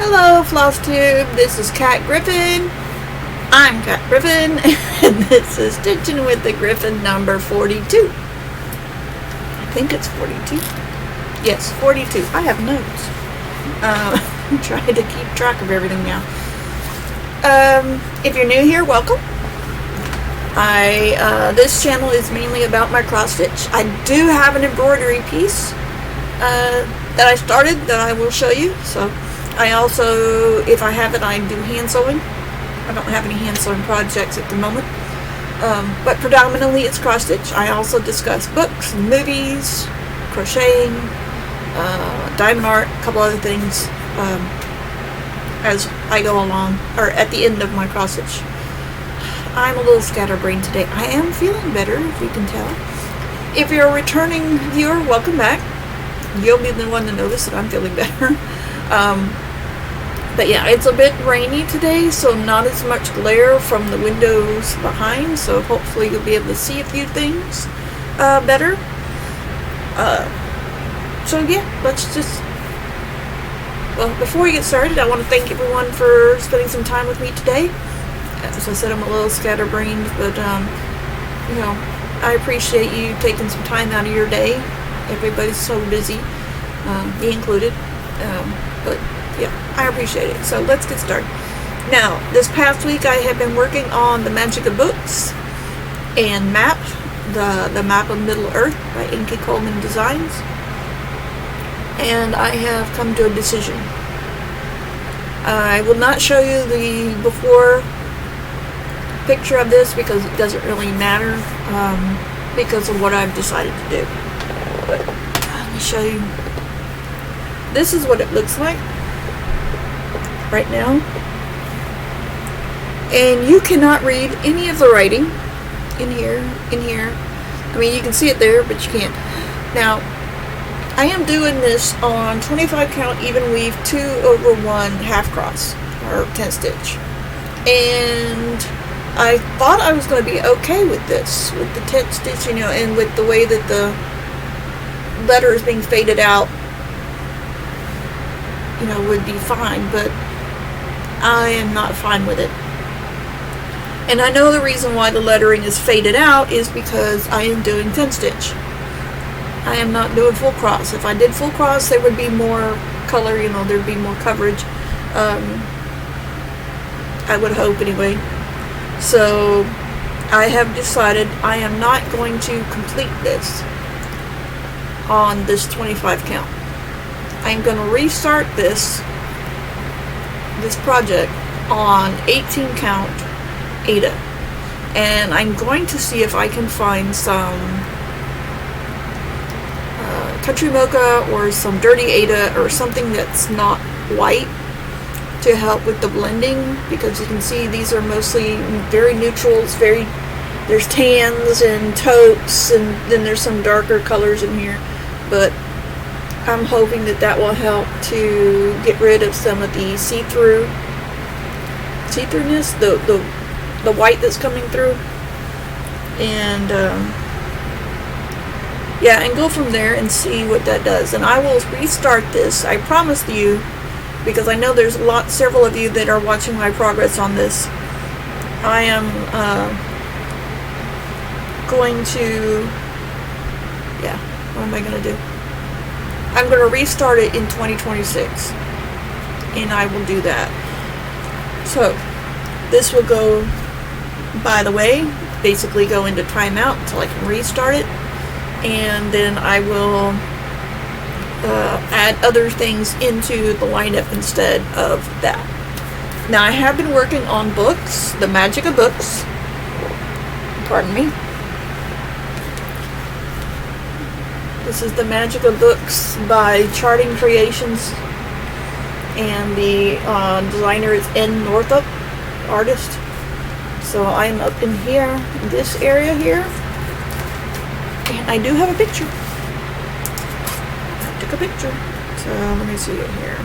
Hello, Flosstube. This is Griffin. I'm Griffin, and this is Stitchin with the Griffin number 42. I think it's 42. Yes, 42. I have notes. I'm trying to keep track of everything now. If you're new here, welcome. This channel is mainly about my cross stitch. I do have an embroidery piece that I started that I will show you. So I also, if I have it, I do hand sewing. I don't have any hand sewing projects at the moment, but predominantly it's cross stitch. I also discuss books, movies, crocheting, diamond art, a couple other things as I go along, or at the end of my cross stitch. I'm a little scatterbrained today. I am feeling better, if you can tell. If you're a returning viewer, welcome back. You'll be the one to notice that I'm feeling better. But yeah, it's a bit rainy today, so not as much glare from the windows behind, so hopefully you'll be able to see a few things better. So yeah, before we get started, I want to thank everyone for spending some time with me today. As I said, I'm a little scatterbrained, but you know, I appreciate you taking some time out of your day. Everybody's so busy, me included, but yeah, I appreciate it. So let's get started. Now, this past week I have been working on the Magic of Books and map, the map of Middle Earth by Inky Coleman Designs, and I have come to a decision. I will not show you the before picture of this because it doesn't really matter because of what I've decided to do. But let me show you. This is what it looks like right now, and you cannot read any of the writing in here. I mean, you can see it there, but you can't. Now, I am doing this on 25 count even weave 2/1 half cross or 10 stitch, and I thought I was going to be okay with this, with the 10 stitch, you know, and with the way that the letter is being faded out, you know, would be fine, but I am not fine with it. And I know the reason why the lettering is faded out is because I am doing 10 stitch. I am not doing full cross. If I did full cross, there would be more color, you know, there'd be more coverage. I would hope anyway. So I have decided I am not going to complete this on this 25 count. I'm going to restart this project on 18 count Aida, and I'm going to see if I can find some country mocha or some dirty Aida or something that's not white to help with the blending, because you can see these are mostly very neutrals. There's tans and taupes, and then there's some darker colors in here, but I'm hoping that will help to get rid of some of the see-throughness, the white that's coming through, and yeah, and go from there and see what that does. And I will restart this, I promise you, because I know there's several of you that are watching my progress on this. I am going to, yeah, what am I going to do? I'm going to restart it in 2026, and I will do that. So this will go, by the way, basically go into timeout until I can restart it, and then I will add other things into the lineup instead of that. Now, I have been working on books, the Magic of Books, pardon me. This is the Magic of Books by Charting Creations, and the designer is N. Northup, artist. So I'm up in here, in this area here, and I do have a picture. I took a picture. So let me see it here.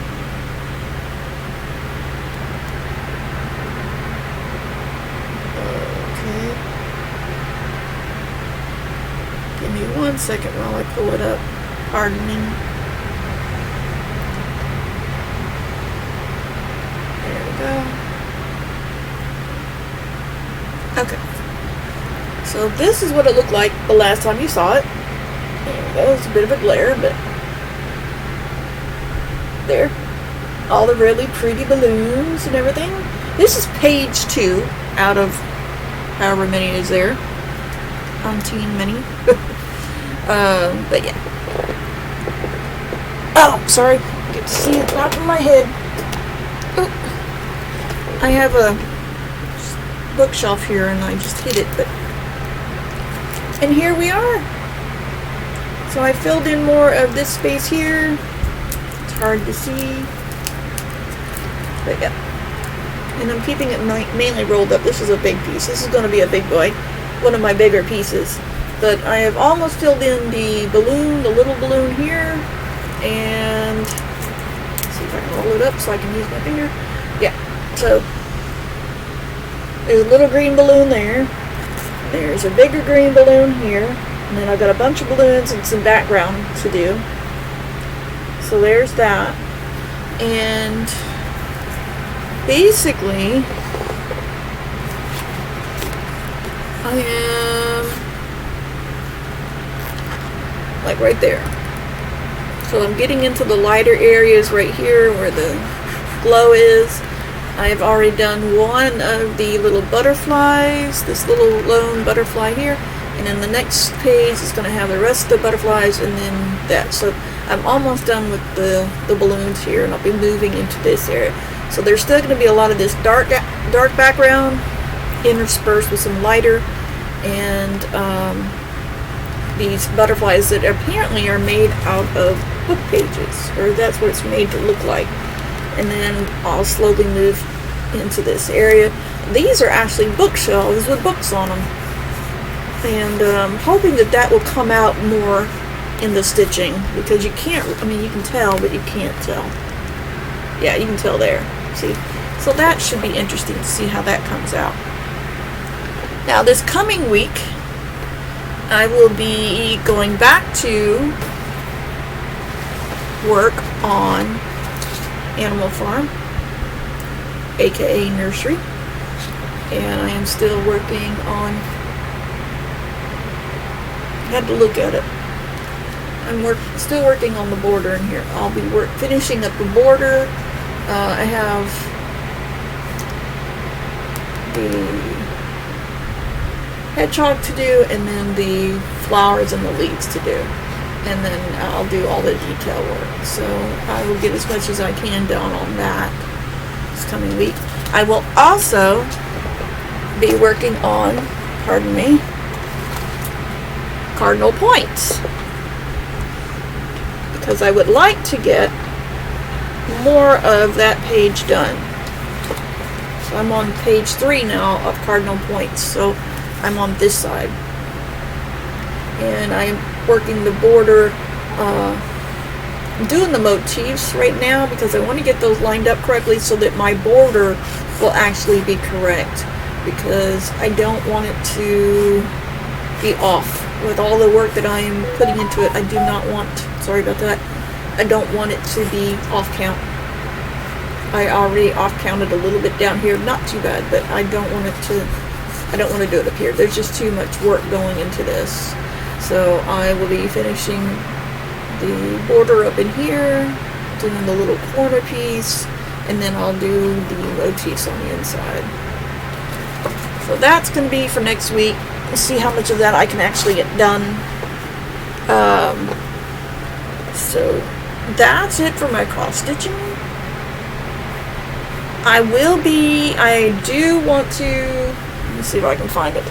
Give me 1 second while I pull it up. Pardon me. Okay. So this is what it looked like the last time you saw it. There we go. It's a bit of a glare, but there. All the really pretty balloons and everything. This is page 2 out of however many is there. Umpteen many. But yeah. Oh, sorry. Get to see it out of my head. Oh. I have a bookshelf here and I just hit it, but and here we are. So I filled in more of this space here. It's hard to see, but yeah. And I'm keeping it mainly rolled up. This is a big piece. This is going to be a big boy, one of my bigger pieces. But I have almost filled in the balloon, the little balloon here, and let's see if I can roll it up so I can use my finger. Yeah. So there's a little green balloon there. There's a bigger green balloon here. And then I've got a bunch of balloons and some background to do. So there's that. And basically, I am like right there. So I'm getting into the lighter areas right here where the glow is. I've already done one of the little butterflies, this little lone butterfly here, and then the next page is going to have the rest of the butterflies and then that. So I'm almost done with the balloons here, and I'll be moving into this area. So there's still going to be a lot of this dark background interspersed with some lighter, and these butterflies that apparently are made out of book pages, or that's what it's made to look like. And then I'll slowly move into this area. These are actually bookshelves with books on them, and I'm hoping that will come out more in the stitching, because you can't, I mean you can tell, but you can't tell. Yeah, you can tell there, see? So that should be interesting to see how that comes out. Now this coming week I will be going back to work on Animal Farm, aka Nursery, and I am still working on, had to look at it, I'm still working on the border in here. I'll be finishing up the border. I have the hedgehog to do, and then the flowers and the leaves to do. And then I'll do all the detail work. So I will get as much as I can done on that this coming week. I will also be working on, pardon me, Cardinal points, because I would like to get more of that page done. So I'm on page 3 now of Cardinal points, so I'm on this side. And I'm working the border, doing the motifs right now because I want to get those lined up correctly so that my border will actually be correct, because I don't want it to be off. With all the work that I am putting into it, I do not want, sorry about that, I don't want it to be off count. I already off counted a little bit down here, not too bad, but I don't want it to, I don't want to do it up here. There's just too much work going into this. So I will be finishing the border up in here, doing the little corner piece, and then I'll do the motifs on the inside. So that's going to be for next week. We'll see how much of that I can actually get done. So that's it for my cross stitching. I do want to, let me see if I can find it.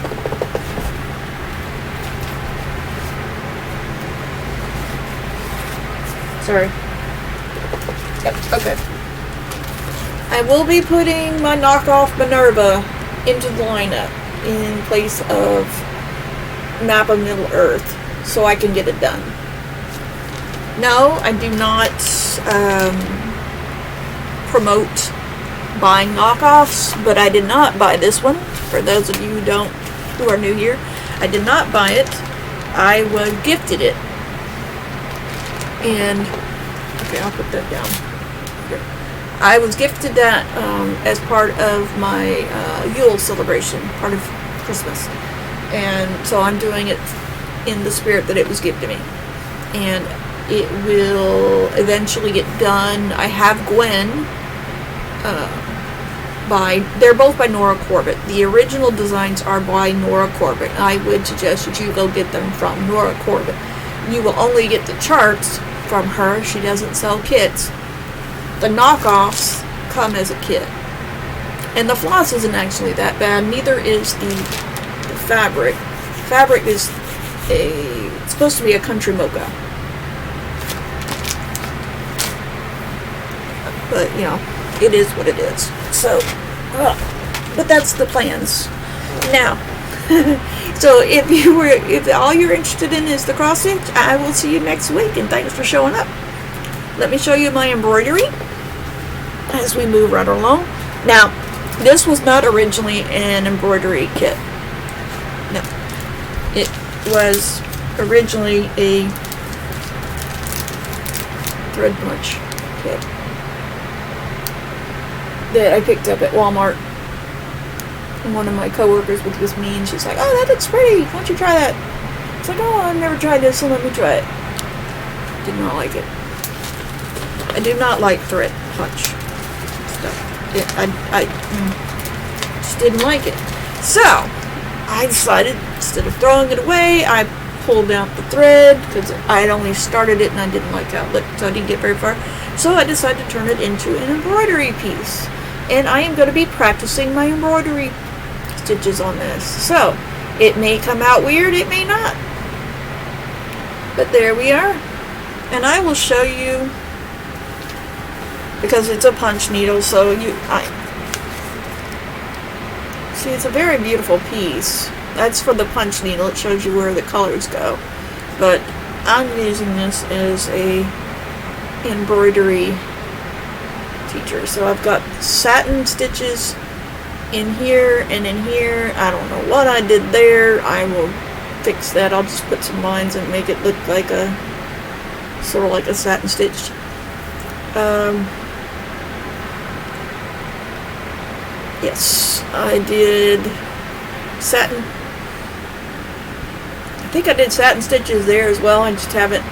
Sorry. Yep, okay. I will be putting my knockoff Minerva into the lineup in place of Map of Middle Earth, so I can get it done. No, I do not promote buying knockoffs, but I did not buy this one. For those of you who are new here, I did not buy it. I was gifted it. And okay, I'll put that down here. I was gifted that as part of my Yule celebration, part of Christmas. And so I'm doing it in the spirit that it was given to me. And it will eventually get done. I have Gwen they're both by Nora Corbett. The original designs are by Nora Corbett. I would suggest that you go get them from Nora Corbett. You will only get the charts from her. She doesn't sell kits. The knockoffs come as a kit. And the floss isn't actually that bad. Neither is the fabric. Fabric is it's supposed to be a country mocha. But, you know, it is what it is. So, but that's the plans. Now, so if all you're interested in is the cross stitch, I will see you next week, and thanks for showing up. Let me show you my embroidery as we move right along. Now, this was not originally an embroidery kit. No. It was originally a thread punch kit that I picked up at Walmart. And one of my coworkers was with me, and she's like, "Oh, that looks pretty. Why don't you try that?" It's like, "Oh, I've never tried this, so let me try it." Did not like it. I do not like thread punch stuff. I just didn't like it. So I decided, instead of throwing it away, I pulled out the thread because I had only started it and I didn't like how it looked, so I didn't get very far. So I decided to turn it into an embroidery piece. And I am going to be practicing my embroidery stitches on this. So, it may come out weird, it may not. But there we are. And I will show you, because it's a punch needle, so see, it's a very beautiful piece. That's for the punch needle. It shows you where the colors go. But I'm using this as a embroidery teacher. So I've got satin stitches in here and in here. I don't know what I did there. I will fix that. I'll just put some lines and make it look like a sort of like a satin stitch. Yes, I did satin. I think I did satin stitches there as well. I just haven't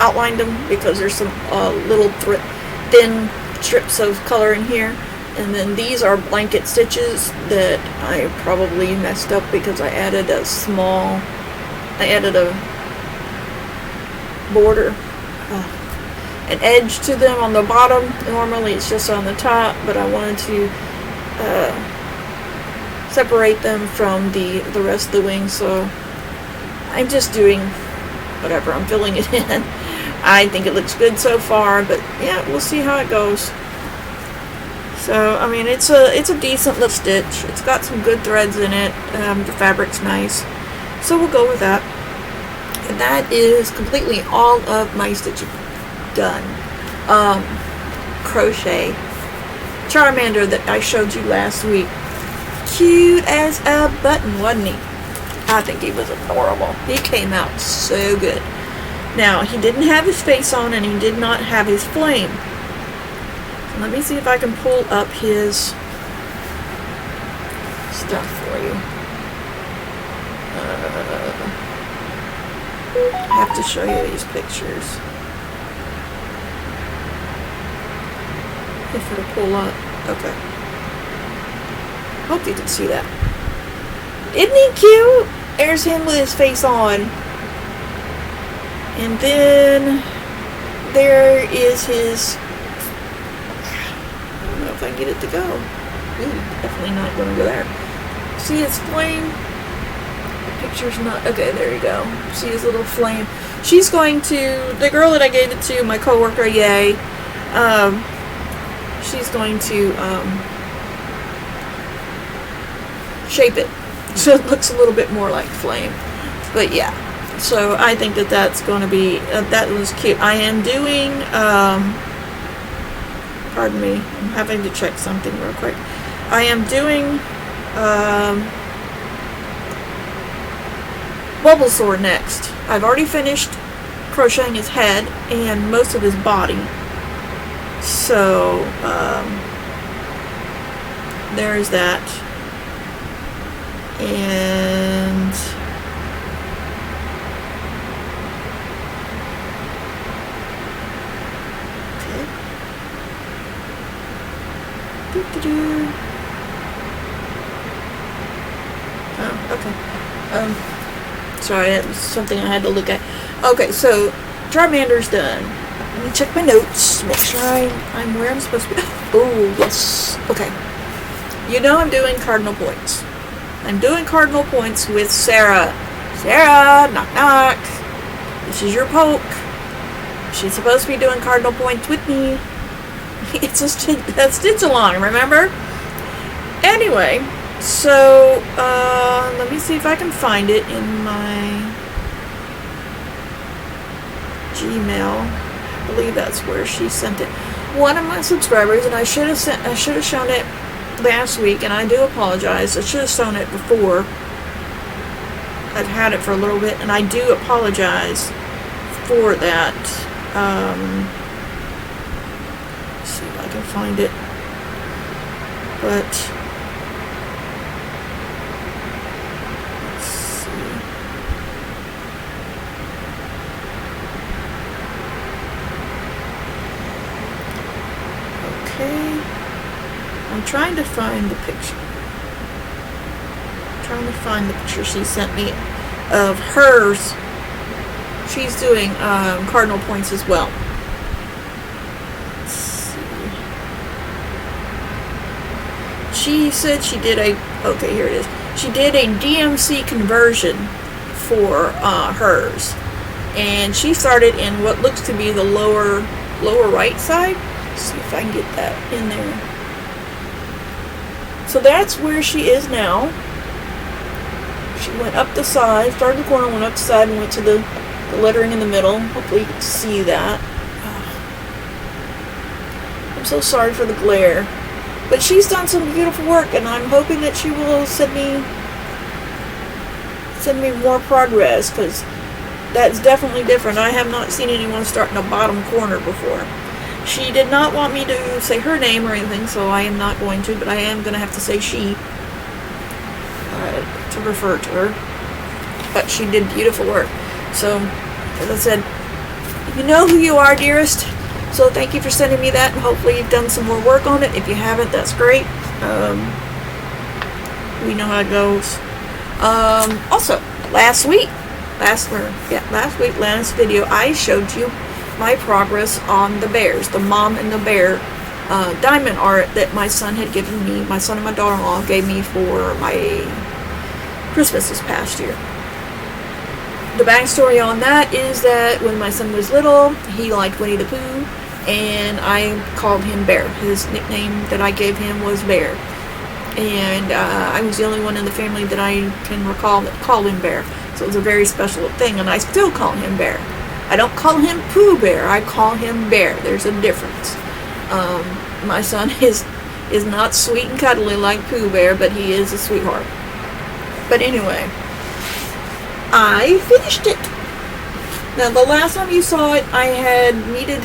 outlined them because there's some little thin strips of color in here. And then these are blanket stitches that I probably messed up because I added a border, an edge to them on the bottom. Normally it's just on the top, but I wanted to separate them from the rest of the wing, so I'm just doing whatever. I'm filling it in. I think it looks good so far, but yeah, we'll see how it goes. So, I mean, it's a decent little stitch. It's got some good threads in it. The fabric's nice. So we'll go with that. And that is completely all of my stitching done. Crochet. Charmander that I showed you last week. Cute as a button, wasn't he? I think he was adorable. He came out so good. Now, he didn't have his face on and he did not have his flame. So let me see if I can pull up his stuff for you. I have to show you these pictures. If it'll pull up. Okay. Hope you can see that. Isn't he cute? There's him with his face on. And then there is his... I don't know if I can get it to go. Ooh, definitely not going to go there. See his flame? The picture's not... Okay, there you go. See his little flame. She's going to... The girl that I gave it to, my coworker, Yay, she's going to shape it so it looks a little bit more like flame. But yeah, so I think that that's going to be that was cute. I am doing pardon me, I'm having to check something real quick. I am doing Bulbasaur next. I've already finished crocheting his head and most of his body. So, there is that. And okay. Doo-doo-doo. Oh, okay. Sorry, that was something I had to look at. Okay, so Charmander's done. Let me check my notes. Make sure I'm where I'm supposed to be. Oh, yes. Okay. You know I'm doing Cardinal points. I'm doing Cardinal points with Sarah. Sarah, knock knock. This is your poke. She's supposed to be doing Cardinal points with me. It's a Stitch-along, remember? Anyway, so let me see if I can find it in my Gmail. I believe that's where she sent it. One of my subscribers, and I should have shown it last week, and I do apologize. I should have shown it before. I've had it for a little bit, and I do apologize for that. Let's see if I can find it. But let's see. Okay. I'm trying to find the picture. Trying to find the picture she sent me of hers. She's doing Cardinal points as well. Let's see. She said she did a, okay, here it is. She did a DMC conversion for hers. And she started in what looks to be the lower right side. Let's see if I can get that in there. So that's where she is now. She went up the side, started the corner, went up the side, and went to the lettering in the middle. Hopefully you can see that. I'm so sorry for the glare. But she's done some beautiful work, and I'm hoping that she will send me more progress, because that's definitely different. I have not seen anyone start in the bottom corner before. She did not want me to say her name or anything, so I am not going to, but I am going to have to say she to refer to her. But she did beautiful work. So, as I said, you know who you are, dearest. So thank you for sending me that, and hopefully you've done some more work on it. If you haven't, that's great. We know how it goes. Also, last video, I showed you my progress on the bears, the mom and the bear diamond art that my son had given me, my son and my daughter-in-law gave me for my Christmas this past year. The backstory on that is that when my son was little, he liked Winnie the Pooh, and I called him Bear. His nickname that I gave him was Bear. And I was the only one in the family that I can recall that called him Bear. So it was a very special thing, and I still call him Bear. I don't call him Pooh Bear, I call him Bear. There's a difference. My son is not sweet and cuddly like Pooh Bear, but he is a sweetheart. But anyway, I finished it. Now, the last time you saw it, I had needed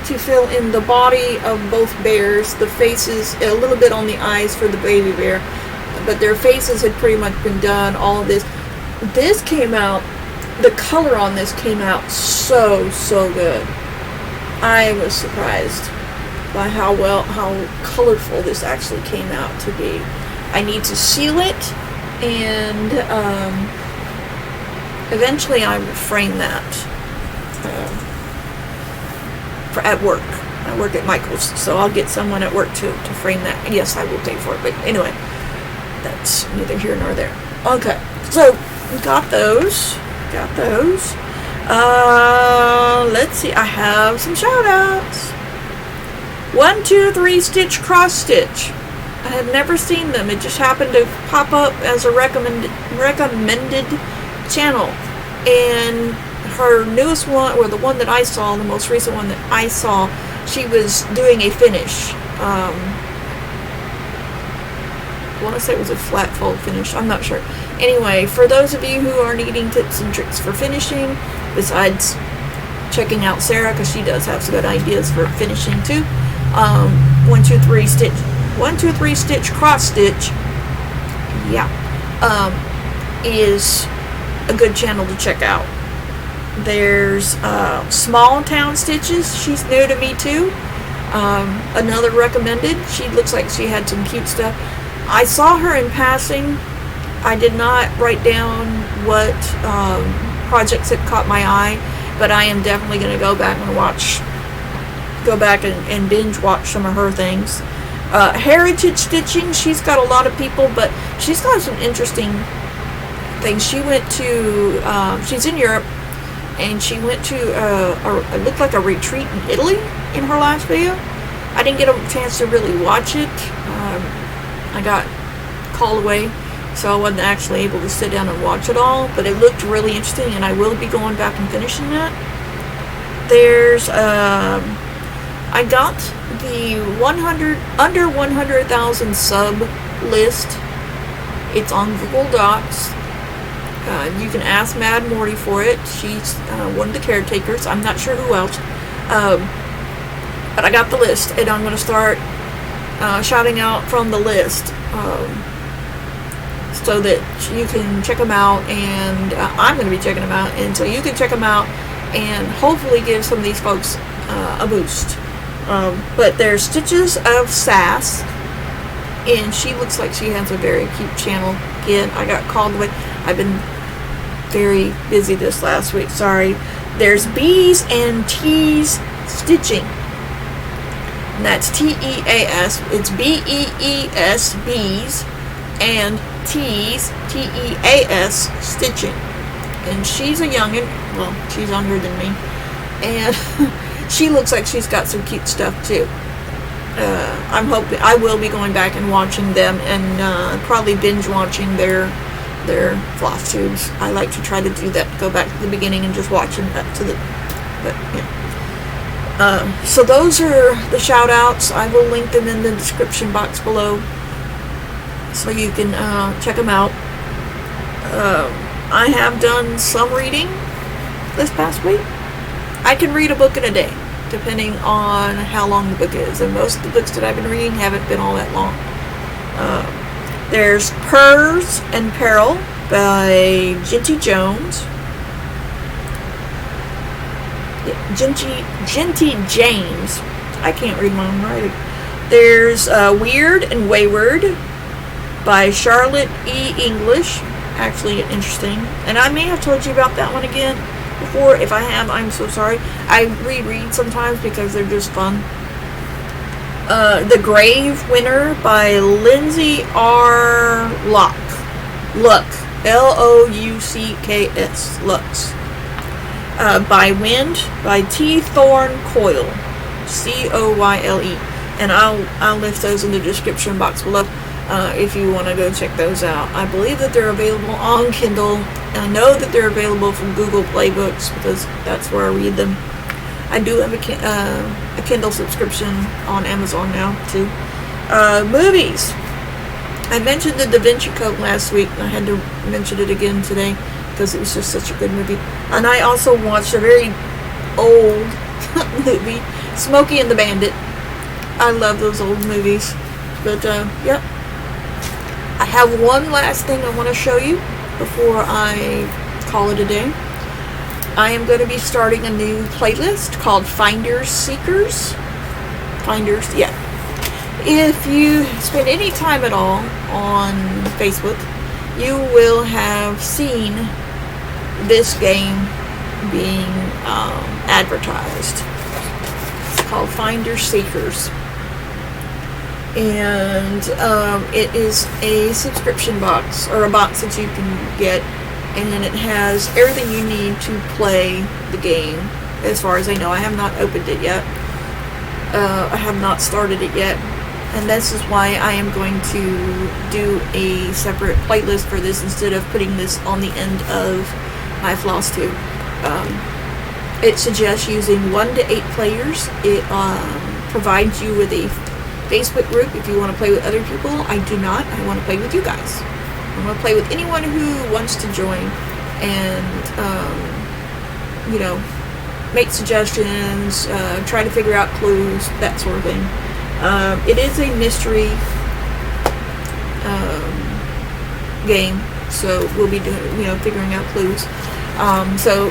to fill in the body of both bears, the faces, a little bit on the eyes for the baby bear, but their faces had pretty much been done, all of this. This came out, the color on this came out so good. I was surprised by how colorful this actually came out to be. I need to seal it, and eventually I will frame that at work. I work at Michael's, so I'll get someone at work to frame that. Yes, I will pay for it, but anyway, that's neither here nor there. Okay, so we got those. Let's see, I have some shout outs. 1, 2, 3 Stitch Cross Stitch. I have never seen them. It just happened to pop up as a recommended channel. And her newest one, or the one that I saw, the most recent one that I saw, she was doing a finish. I want to say it was a flat fold finish. I'm not sure. Anyway, for those of you who are needing tips and tricks for finishing, besides checking out Sarah, because she does have some good ideas for finishing too. 1, 2, 3 stitch. 1, 2, 3 stitch cross stitch. Yeah. is a good channel to check out. There's Small Town Stitches. She's new to me too. Another recommended. She looks like she had some cute stuff. I saw her in passing. I did not write down what projects had caught my eye, but I am definitely going to go back and binge watch some of her things. Heritage Stitching, she's got a lot of people, but she's got some interesting things. She went to, she's in Europe, and she went to, it looked like a retreat in Italy in her last video. I didn't get a chance to really watch it. I got called away, so I wasn't actually able to sit down and watch it all, but it looked really interesting, and I will be going back and finishing that. There's, I got the under 100,000 sub list. It's on Google Docs. You can ask Mad Morty for it. She's one of the caretakers. I'm not sure who else. But I got the list, and I'm going to start shouting out from the list so that you can check them out, and I'm going to be checking them out, and so you can check them out and hopefully give some of these folks a boost. But there's Stitches of Sass, and she looks like she has a very cute channel. Again, I got called away. I've been very busy this last week, sorry. There's Bees and Tees Stitching, and that's T-E-A-S. It's B-E-E-S, Bees, and Tees, T-E-A-S, Stitching. And she's a youngin', well, she's younger than me, and she looks like she's got some cute stuff too. I'm hoping I will be going back and watching them, and probably binge watching their Flosstubes. I like to try to do that, go back to the beginning and just watch them up to the, but yeah. So those are the shout outs. I will link them in the description box below, so you can check them out. I have done some reading this past week. I can read a book in a day, depending on how long the book is, and most of the books that I've been reading haven't been all that long. There's Purrs and Peril by Jinty Jones. Jinty James. I can't read my own writing. There's Wyrde and Wayward by Charlotte E. English. Actually interesting. And I may have told you about that one again before. If I have, I'm so sorry. I reread sometimes because they're just fun. The Grave Winner by Lindsey R. Loucks. L-O-U-C-K-S. Loucks. By Wind by T. Thorn Coyle. C-O-Y-L-E. And I'll list those in the description box below if you want to go check those out. I believe that they're available on Kindle. I know that they're available from Google Play Books because that's where I read them. I do have a Kindle subscription on Amazon now too. Movies. I mentioned the DaVinci Code last week, and I had to mention it again today because it was just such a good movie. And I also watched a very old movie, Smokey and the Bandit. I love those old movies. But yep. I have one last thing I want to show you before I call it a day. I am going to be starting a new playlist called Finders Seekers. Finders, yeah. If you spend any time at all on Facebook, you will have seen this game being advertised. It's called Finders Seekers. And it is a subscription box, or a box that you can get, and it has everything you need to play the game. As far as I know, I have not opened it yet. I have not started it yet, and this is why I am going to do a separate playlist for this instead of putting this on the end of my Flosstube. It suggests using 1 to 8 players. It provides you with a Facebook group if you want to play with other people. I do not. I want to play with you guys. I want to play with anyone who wants to join and, make suggestions, try to figure out clues, that sort of thing. game. So we'll be doing, figuring out clues. So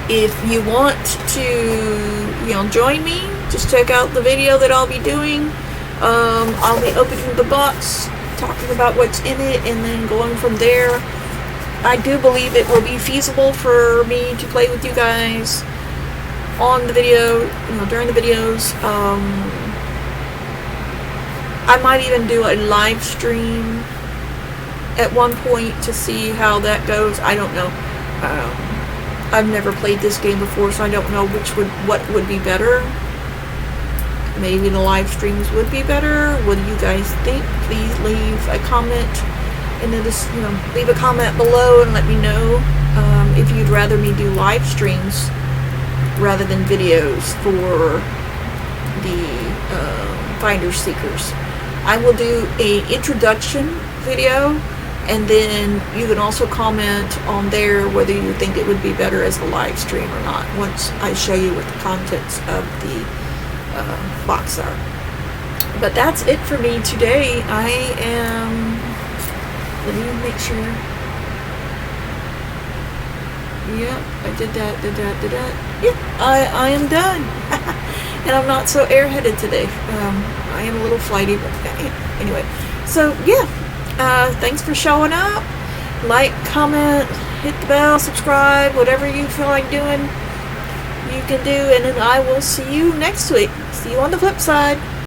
if you want to, join me, just check out the video that I'll be doing. I'll be opening the box, talking about what's in it, and then going from there. I do believe it will be feasible for me to play with you guys on the video, during the videos. I might even do a live stream at one point to see how that goes. I don't know. I've never played this game before, so I don't know what would be better. Maybe the live streams would be better. What do you guys think? Please leave a comment, and then just leave a comment below and let me know if you'd rather me do live streams rather than videos for the Finder Seekers. I will do a introduction video, and then you can also comment on there whether you think it would be better as a live stream or not once I show you what the contents of the box are. But that's it for me today. Let me make sure. Yep, I did that. Yep, I am done. And I'm not so airheaded today. I am a little flighty, but anyway. So yeah, thanks for showing up. Like, comment, hit the bell, subscribe, whatever you feel like doing, you can do. And then I will see you next week. See you on the flip side.